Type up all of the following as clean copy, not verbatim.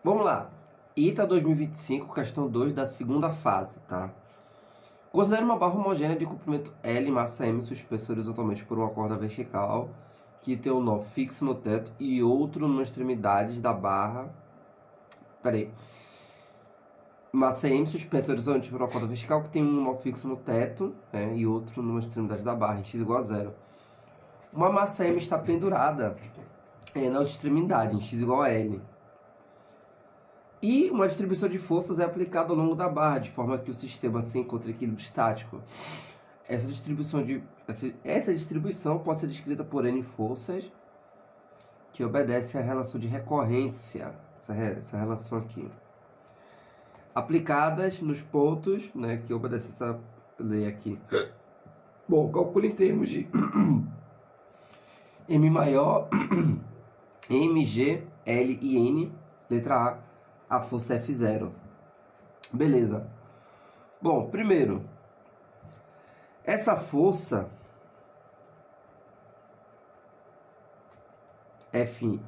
Vamos lá. ITA 2025, questão 2 da segunda fase, tá? Considere uma barra homogênea de comprimento L e massa M suspensa horizontalmente por uma corda vertical que tem um nó fixo no teto e outro nas extremidades da barra. Peraí. Massa M suspensa horizontalmente por uma corda vertical que tem um nó fixo no teto, né, e outro numa extremidade da barra, em x igual a 0. Uma massa M está pendurada na outra extremidade, em x igual a L. E uma distribuição de forças é aplicada ao longo da barra, de forma que o sistema se encontre em equilíbrio estático. Essa distribuição pode ser descrita por N forças, que obedecem à relação de recorrência, essa relação aqui, aplicadas nos pontos, né, que obedecem essa lei aqui. Bom, calcule em termos de M maior, Mg, L e N, letra a força F0. Beleza. Bom, primeiro, essa força F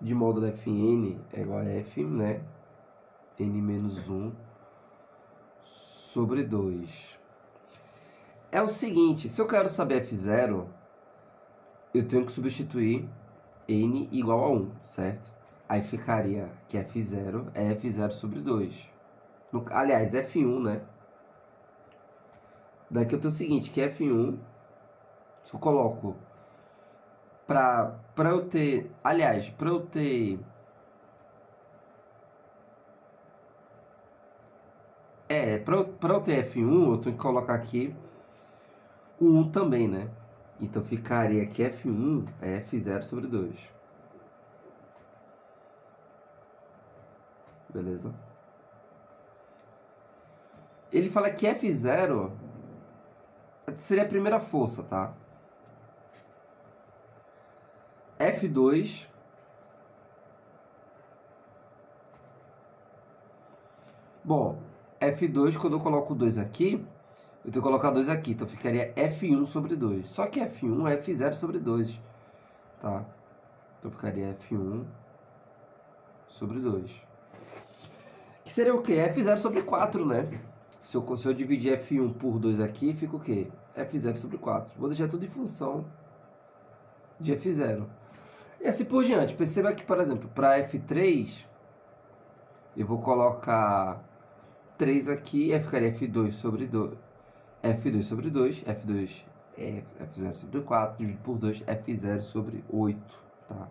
de módulo Fn é igual a F, né? N menos 1 sobre 2. É o seguinte, se eu quero saber F0, eu tenho que substituir N igual a 1, certo? Aí ficaria que F0 é F0 sobre 2. Aliás, F1, né? Daqui eu tenho o seguinte, que F1, se eu coloco pra eu ter... Aliás, pra eu ter... pra eu ter F1, eu tenho que colocar aqui o 1 também, né? Então ficaria que F1 é F0 sobre 2. Beleza? Ele fala que F0 seria a primeira força, tá? F2 bom, F2, quando eu coloco o 2 aqui, eu tenho que colocar 2 aqui, então ficaria F1 sobre 2. Só que F1 é F0 sobre 2, tá? Então ficaria F1 sobre 2. Que seria o quê? F0 sobre 4, né? Se eu dividir F1 por 2 aqui, fica o quê? F0 sobre 4. Vou deixar tudo em função de F0. E assim por diante. Perceba que, por exemplo, para F3, eu vou colocar 3 aqui, aí ficaria F2 sobre 2. F2 sobre 2, F2 é F0 sobre 4, dividido por 2, F0 sobre 8, tá?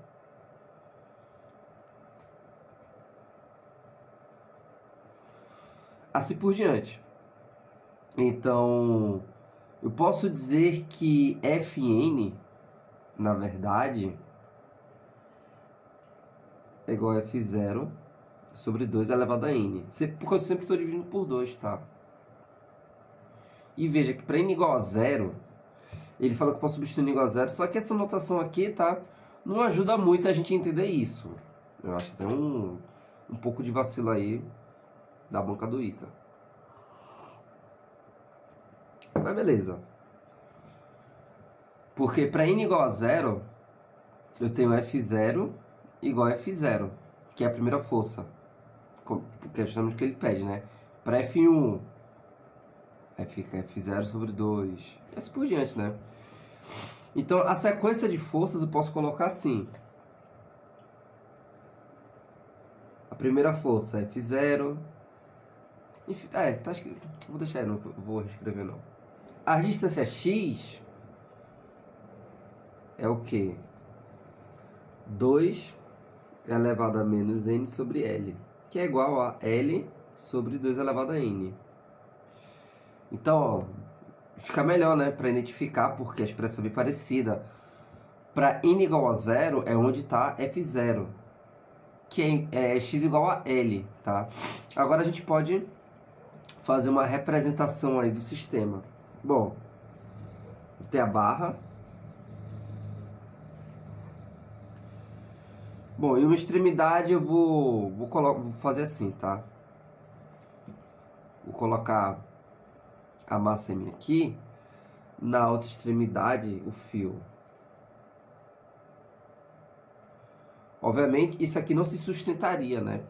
Assim por diante. Então, eu posso dizer que Fn, na verdade, é igual a F0 sobre 2 elevado a N. Porque eu sempre estou dividindo por 2, tá? E veja que para N igual a 0, ele falou que eu posso substituir N igual a 0, só que essa notação aqui, tá? Não ajuda muito a gente a entender isso. Eu acho que tem um pouco de vacilo aí da banca do ITA. Mas beleza. Porque para N igual a 0, eu tenho F0 igual a F0, que é a primeira força. Que é justamente o que ele pede, né? Para F1, aí fica F0 sobre 2. E assim por diante, né? Então, a sequência de forças eu posso colocar assim. A primeira força é F0. Enfim, tá escrito. Vou deixar aí, não vou reescrever não. A distância x é o quê? 2 elevado a menos n sobre L, que é igual a L sobre 2 elevado a n. Então, ó, fica melhor, né, para identificar, porque a expressão é bem parecida. Para n igual a 0 é onde está F0, que é x igual a L, tá? Agora a gente pode fazer uma representação aí do sistema. Bom, vou ter a barra. Bom, em uma extremidade eu vou fazer assim, tá? Vou colocar a massa M aqui. Na outra extremidade, o fio. Obviamente, isso aqui não se sustentaria, né?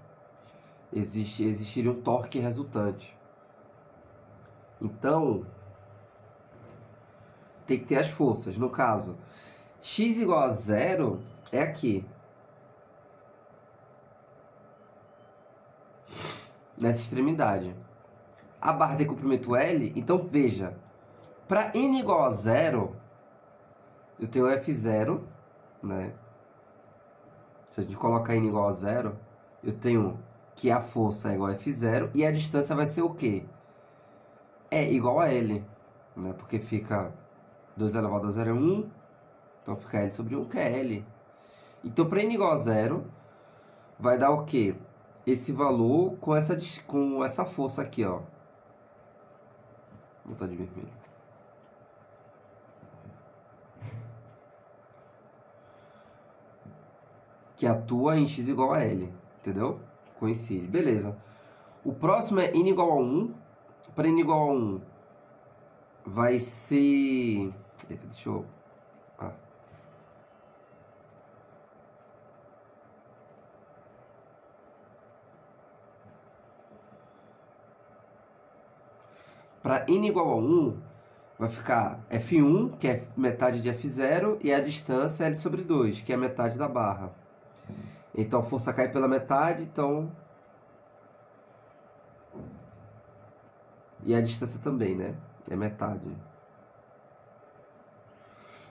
Existiria um torque resultante. Então, tem que ter as forças. No caso, x igual a 0 é aqui. Nessa extremidade. A barra tem comprimento L, então veja. Para n igual a 0, eu tenho F0, né? Se a gente colocar n igual a 0, eu tenho que a força é igual a F0 e a distância vai ser o quê? É igual a L, né? Porque fica 2 elevado a 0 é 1, então fica L sobre 1, que é L. Então, para n igual a 0, vai dar o quê? Esse valor com essa força aqui, ó. Vou botar de vermelho. Que atua em x igual a L, entendeu? Coincide, beleza. O próximo é n igual a 1. Para n igual a 1, vai ser... Eita, deixa eu... Para n igual a 1, vai ficar F1, que é metade de F0, e a distância é L sobre 2, que é metade da barra. Então, a força cai pela metade, então... E a distância também, né? É metade.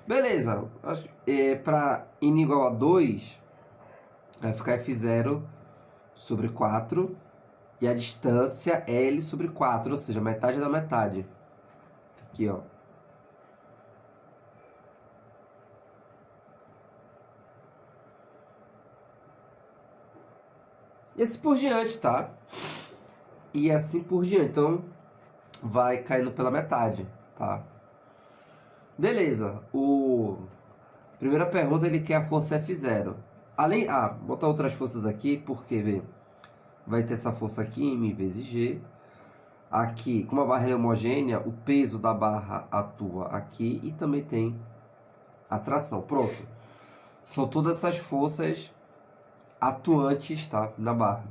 Beleza. Para n igual a 2, vai ficar F0 sobre 4. E a distância é L sobre 4, ou seja, metade da metade. Aqui, ó. E assim por diante, tá? E assim por diante. Então, vai caindo pela metade, tá? Beleza. Primeira pergunta, ele quer a força F0. Além... botar outras forças aqui, porque, vê, vai ter essa força aqui, M vezes G. Aqui, como a barra é homogênea, o peso da barra atua aqui e também tem atração. Pronto. São todas essas forças atuantes, tá, na barra.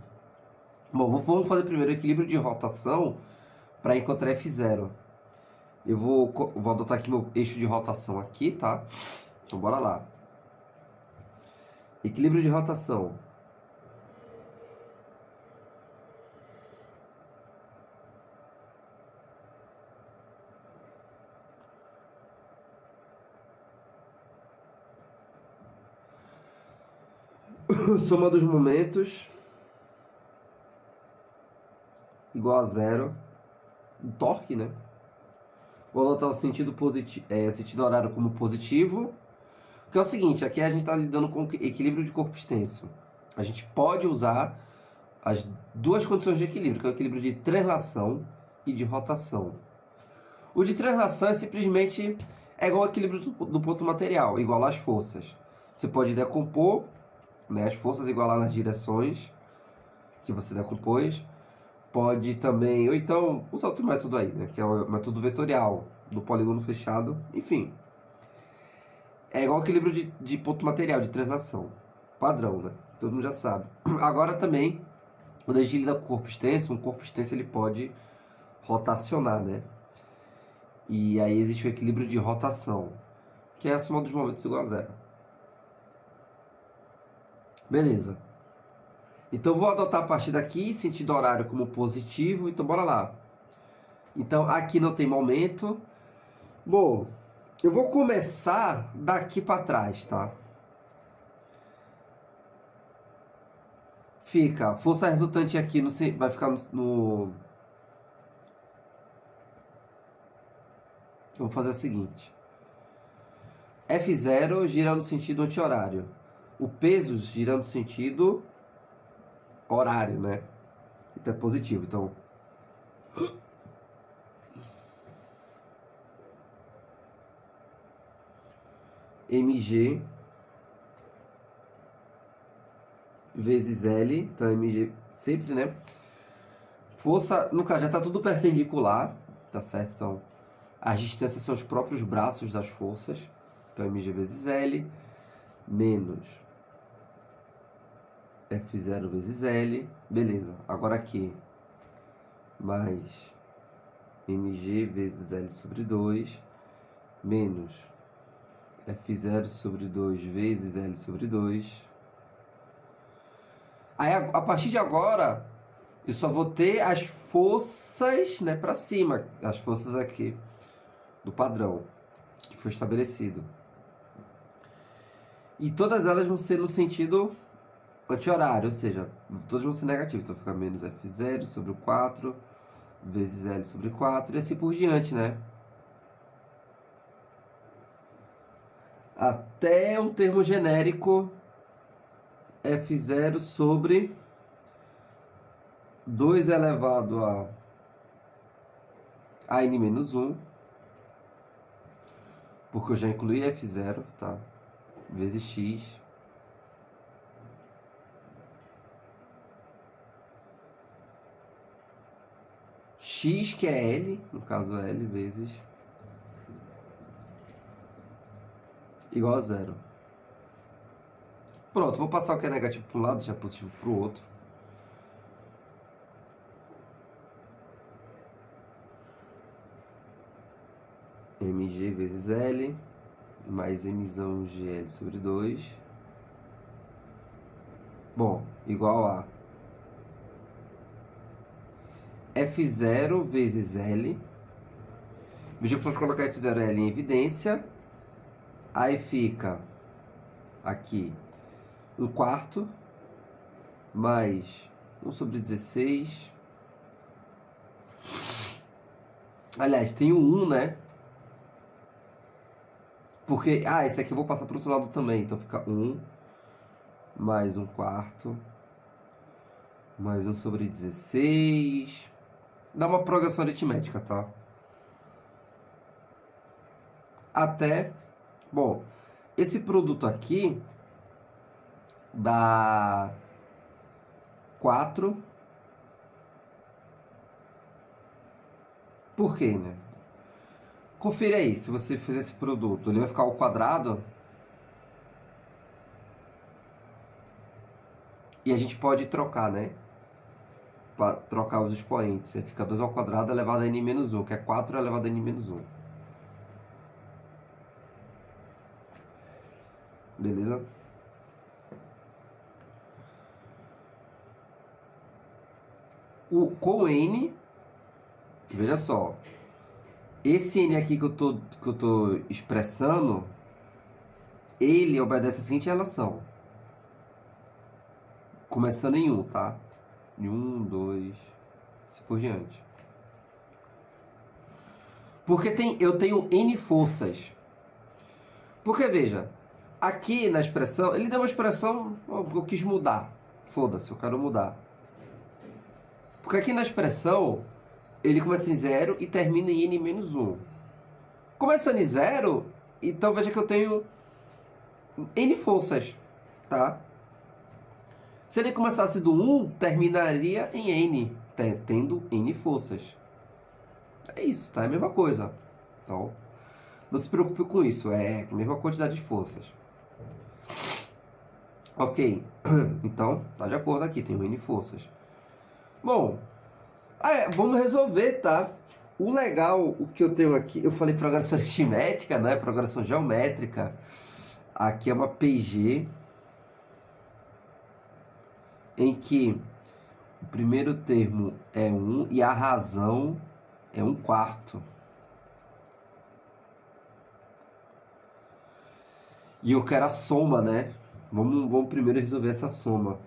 Bom, vamos fazer primeiro o equilíbrio de rotação para encontrar F0. Eu vou adotar aqui meu eixo de rotação aqui, tá? Então, bora lá. Equilíbrio de rotação. Soma dos momentos igual a 0. O torque, né? Vou anotar o sentido positivo, sentido horário como positivo. Que é o seguinte, aqui a gente está lidando com equilíbrio de corpo extenso. A gente pode usar as duas condições de equilíbrio, que é o equilíbrio de translação e de rotação. O de translação é simplesmente igual ao equilíbrio do ponto material, igual às forças. Você pode decompor, né, as forças igualar nas direções que você decompôs. Pode também, ou então, usar outro método aí, né, que é o método vetorial, do polígono fechado, enfim. É igual ao equilíbrio de ponto material, de translação. Padrão, né? Todo mundo já sabe. Agora também, quando a gente lida com corpo extenso, um corpo extenso ele pode rotacionar, né? E aí existe o equilíbrio de rotação, que é a soma dos momentos igual a 0. Beleza. Então vou adotar a partir daqui sentido horário como positivo, então bora lá. Então aqui não tem momento. Bom, eu vou começar daqui para trás, tá? Fica, força resultante aqui vai ficar no... Vamos fazer o seguinte. F0 gira no sentido anti-horário. O peso gira no sentido horário, né? Então é positivo. Então, mg vezes L. Então, mg sempre, né? Força, no caso, já está tudo perpendicular, tá certo? Então, as distâncias são os próprios braços das forças. Então, mg vezes L menos F0 vezes L. Beleza. Agora aqui. Mais mg vezes L sobre 2. Menos F0 sobre 2 vezes L sobre 2. Aí, a partir de agora, eu só vou ter as forças, né, para cima. As forças aqui do padrão que foi estabelecido. E todas elas vão ser no sentido anti-horário, ou seja, todas vão ser negativas. Então fica menos F0 sobre o 4 vezes L sobre 4 e assim por diante, né? Até um termo genérico F0 sobre 2 elevado a n menos 1, porque eu já incluí F0, tá? Vezes x. X, que é L, no caso L, vezes igual a 0. Pronto, vou passar o que é negativo para um lado, já positivo para o outro. mg vezes L, mais mzão GL sobre 2. Bom, igual a F0 vezes L. Veja que eu posso colocar F0 L em evidência. Aí fica aqui 1/4 mais 1 sobre 16. Aliás, tem o 1, né? Porque, esse aqui eu vou passar para o outro lado também. Então fica 1 mais 1/4 mais 1 sobre 16. Dá uma progressão aritmética, tá? Até... Bom, esse produto aqui dá 4. Por quê, né? Confira aí, se você fizer esse produto, ele vai ficar ao quadrado. E a gente pode trocar, né? Para trocar os expoentes. Aí fica 2 ao quadrado elevado a n menos 1, que é 4 elevado a n menos 1. Beleza? Com n, veja só. Esse n aqui que eu tô expressando, ele obedece a seguinte relação. Começando em 1, tá? Em 1, 2, assim por diante. Porque eu tenho n forças. Porque, veja, aqui na expressão, ele deu uma expressão, eu quis mudar. Foda-se, eu quero mudar. Porque aqui na expressão, ele começa em 0 e termina em n menos 1. Começando em 0, então veja que eu tenho n forças, tá? Se ele começasse do 1, terminaria em n, tendo n forças. É isso, tá? É a mesma coisa. Então, não se preocupe com isso, é a mesma quantidade de forças. Ok, então, tá de acordo aqui, tem n forças. Bom, vamos resolver, tá? O legal, o que eu tenho aqui, eu falei progressão aritmética, né? Progressão geométrica. Aqui é uma PG, em que o primeiro termo é 1 e a razão é 1/4. E eu quero a soma, né? Vamos primeiro resolver essa soma.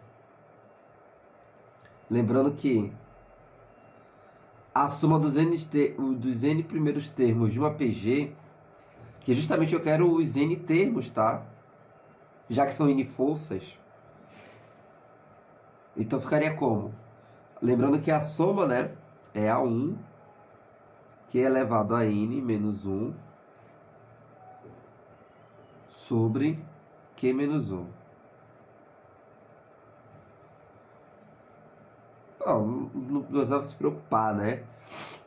Lembrando que a soma dos n primeiros termos de uma PG, que justamente eu quero os n termos, tá? Já que são n forças. Então ficaria como? Lembrando que a soma, né, é A1, que é elevado a n menos 1 sobre Q menos 1. Não precisa se preocupar, né?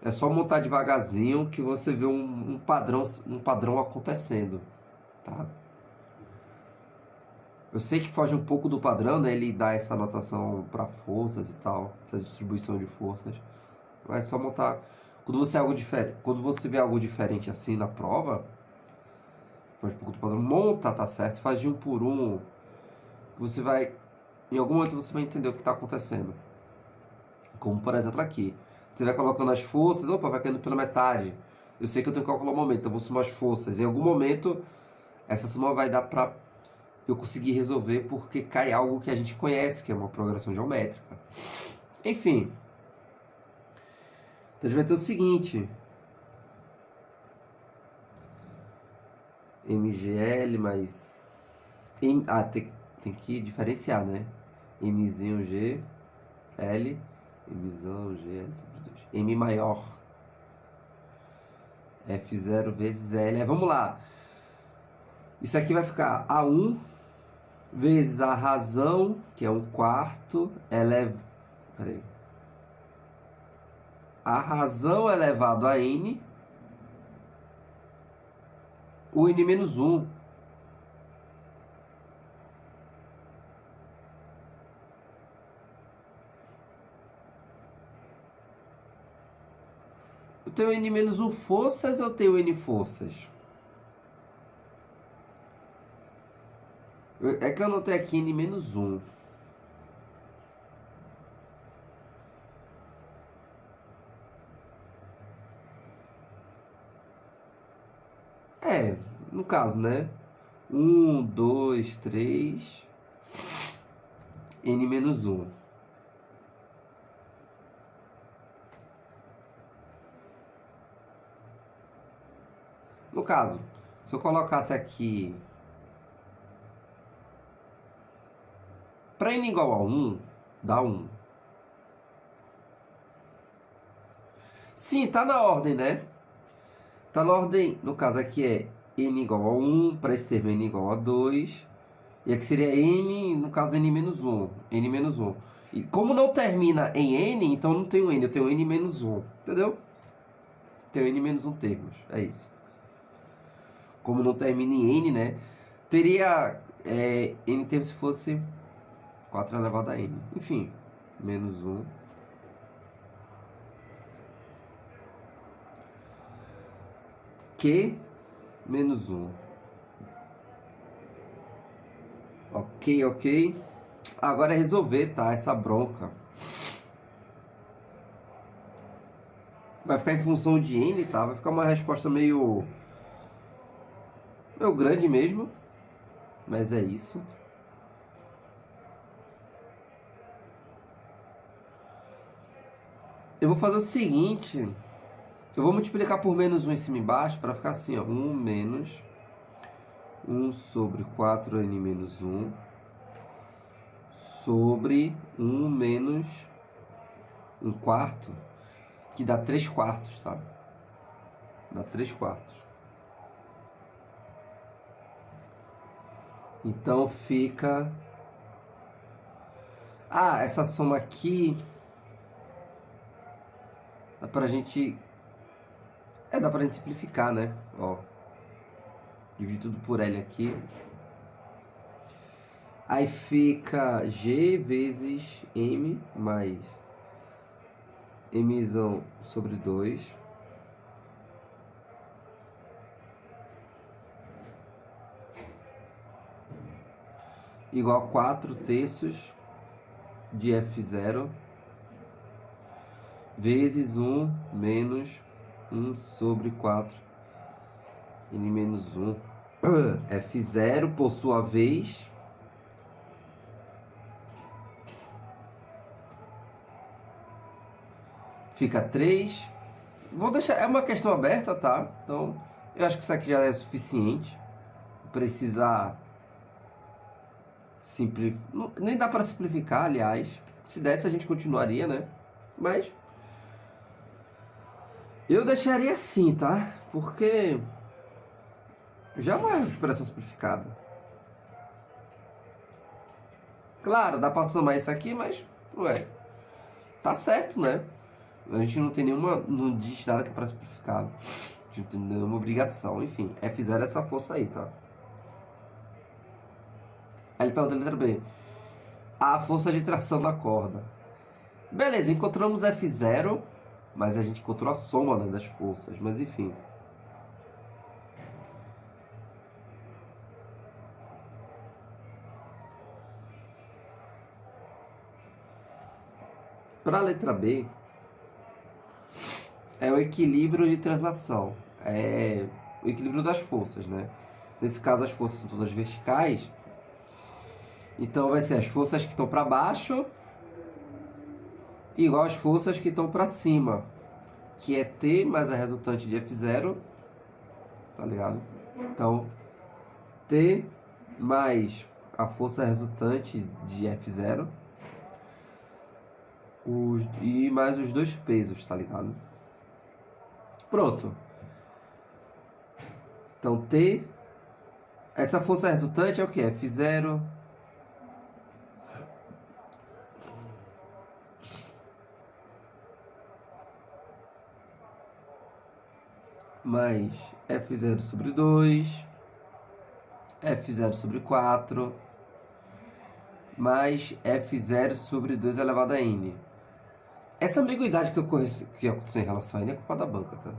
É só montar devagarzinho que você vê um padrão acontecendo, tá? Eu sei que foge um pouco do padrão, né? Ele dá essa anotação para forças e tal, essa distribuição de forças. Mas só montar. Quando você vê algo diferente assim na prova, foge um pouco do padrão, monta, tá certo? Faz de um por um. Você vai. Em algum momento você vai entender o que está acontecendo. Como por exemplo aqui. Você vai colocando as forças, opa, vai caindo pela metade. Eu sei que eu tenho que calcular o momento, então eu vou somar as forças. Em algum momento, essa soma vai dar pra eu conseguir resolver porque cai algo que a gente conhece, que é uma progressão geométrica. Enfim. Então a gente vai ter o seguinte. MGL mais... tem que diferenciar, né? Mzinho G, L, Mzão G, L sobre 2. M maior. F0 vezes L. Vamos lá. Isso aqui vai ficar A1 vezes a razão, que é 1/4, peraí. A razão elevado a N, o N menos 1. Eu tenho N menos 1 forças ou eu tenho N forças? É que eu anotei aqui N menos 1. No caso, né? 1, 2, 3, N menos 1. No caso, se eu colocasse aqui para N igual a 1, dá 1. Sim, tá na ordem, né? Tá na ordem, no caso aqui é N igual a 1, para esse termo N igual a 2. E aqui seria N, no caso N menos 1. N menos 1. E como não termina em N, então não tenho N, eu tenho N menos 1. Entendeu? Tenho N menos 1 termos, é isso. Como não termina em N, né? Teria N termos se fosse 4 elevado a N. Enfim, menos 1. Q menos 1. Ok, ok. Agora é resolver, tá? Essa bronca. Vai ficar em função de N, tá? Vai ficar uma resposta meio grande mesmo. Mas é isso. Eu vou fazer o seguinte. Eu vou multiplicar por menos 1 em cima e embaixo para ficar assim, ó. 1 menos 1 sobre 4n menos 1 sobre 1 menos 1/4, que dá 3/4, tá? Dá 3/4. Então fica... essa soma aqui... Dá pra gente simplificar, né? Ó. Dividir tudo por L aqui. Aí fica G vezes M mais Mzão sobre 2. Igual a 4/3 de F0 vezes 1 menos 1 sobre 4 N menos 1. F0, por sua vez, fica 3. Vou deixar... É uma questão aberta, tá? Então, eu acho que isso aqui já é suficiente. Precisar... Nem dá para simplificar, aliás. Se desse, a gente continuaria, né? Mas... eu deixaria assim, tá? Porque... já é uma expressão simplificada. Claro, dá pra somar isso aqui, mas... ué... tá certo, né? A gente não tem nenhuma... não diz nada que é pra simplificado. A gente não tem nenhuma obrigação. Enfim, F0 é essa força aí, tá? Aí ele pergunta a letra B. A força de tração da corda. Beleza, encontramos F0, mas a gente encontrou a soma, né, das forças, mas enfim. Para a letra B, é o equilíbrio de translação. É o equilíbrio das forças, né? Nesse caso, as forças são todas verticais. Então, vai ser as forças que estão para baixo igual às forças que estão para cima, que é T mais a resultante de F0, tá ligado? Então, T mais a força resultante de F0 e mais os dois pesos, tá ligado? Pronto. Então, T... Essa força resultante é o que? F0 mais F0 sobre 2, F0 sobre 4, mais F0 sobre 2 elevado a N. Essa ambiguidade que aconteceu em relação a N é culpa da banca, tá?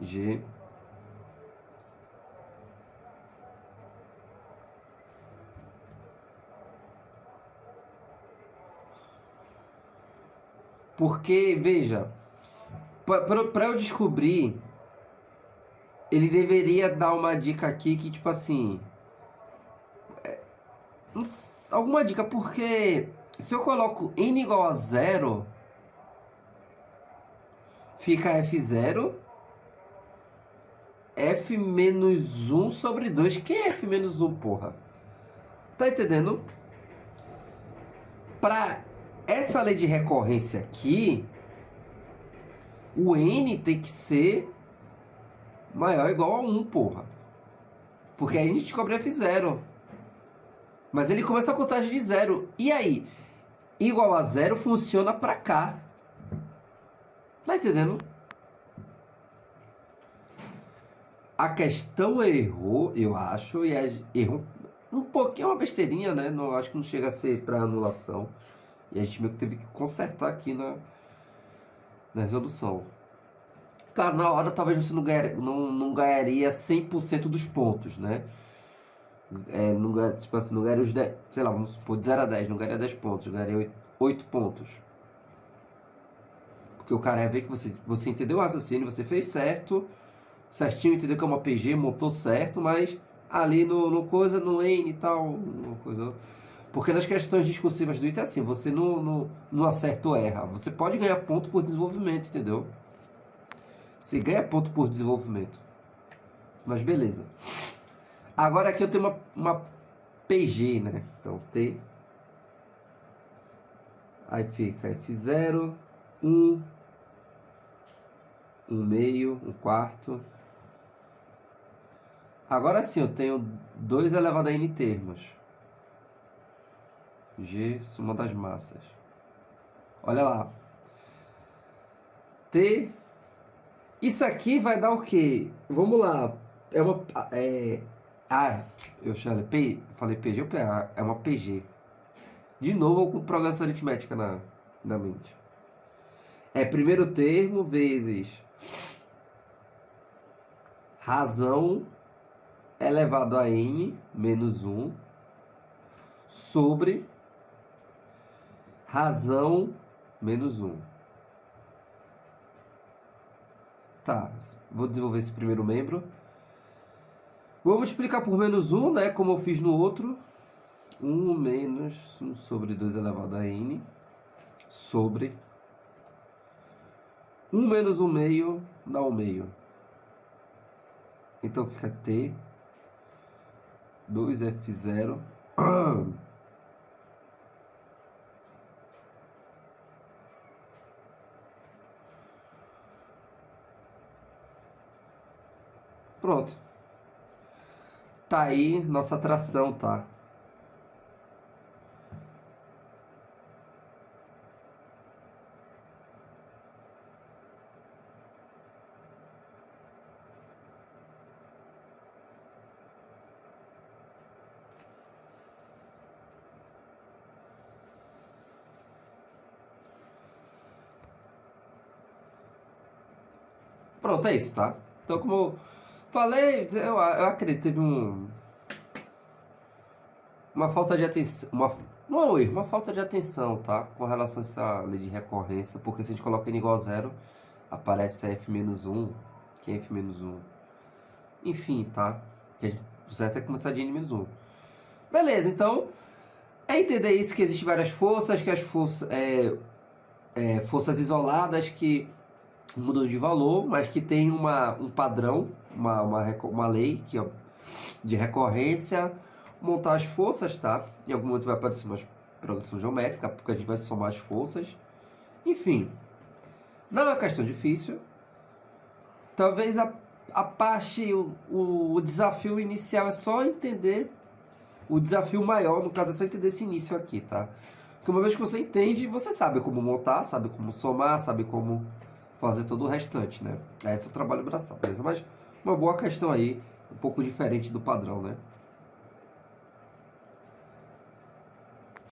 G. Porque, veja, para eu descobrir, ele deveria dar uma dica aqui que, tipo assim... alguma dica, porque se eu coloco N igual a 0, fica F0, F menos 1 sobre 2. Que é F menos 1, porra? Tá entendendo? Para essa lei de recorrência aqui, o N tem que ser maior ou igual a 1, porra. Porque aí a gente descobre F0. Mas ele começa a contagem de 0. E aí? Igual a 0 funciona pra cá. Tá entendendo? A questão errou, eu acho, e errou um pouquinho, uma besteirinha, né? Não, acho que não chega a ser pra anulação. E a gente meio que teve que consertar aqui na resolução. Claro, na hora talvez você não ganharia 100% dos pontos, né? Tipo assim, não ganharia os 10, sei lá, vamos supor, de 0 a 10, não ganharia 10 pontos, ganharia 8 pontos. Porque o cara ia ver que você entendeu o raciocínio, você fez certinho, entendeu que é uma PG, montou certo, mas ali no coisa, no N e tal, no coisa... Porque nas questões discursivas do IT é assim, você não acerta ou erra. Você pode ganhar ponto por desenvolvimento, entendeu? Você ganha ponto por desenvolvimento. Mas beleza. Agora aqui eu tenho uma PG, né? Então T. Aí fica F0, 1, 1 meio, 1 quarto. Agora sim eu tenho 2 elevado a N termos. G, soma das massas. Olha lá. T. Isso aqui vai dar o quê? Vamos lá. É uma... eu falei PG ou PA? É uma PG. De novo com progressão aritmética na mente. É primeiro termo vezes razão elevado a n menos 1 sobre razão menos 1. Tá, vou desenvolver esse primeiro membro. Vou multiplicar por menos 1, né, como eu fiz no outro. 1 menos 1 sobre 2 elevado a n sobre 1 menos 1 meio dá 1 meio. Então fica T 2F0 pronto. Tá aí nossa tração, tá? Pronto, é isso, tá? Então, como eu falei, eu acredito que teve uma falta de atenção, não é um erro, uma falta de atenção, tá? Com relação a essa lei de recorrência, porque se a gente coloca n igual a zero, aparece f-1, que é f-1. Enfim, tá? O certo é começar de n-1. Beleza, então, é entender isso, que existem várias forças, que as forças, forças isoladas que mudam de valor, mas que tem um padrão, uma lei que, de recorrência, montar as forças, tá? Em algum momento vai aparecer uma progressão geométrica, porque a gente vai somar as forças. Enfim, não é uma questão difícil. Talvez a parte, o desafio inicial é só entender, o desafio maior, no caso, é só entender esse início aqui, tá? Porque uma vez que você entende, você sabe como montar, sabe como somar, sabe como fazer todo o restante, né? Esse é o trabalho braçal, beleza? Mas uma boa questão aí, um pouco diferente do padrão, né?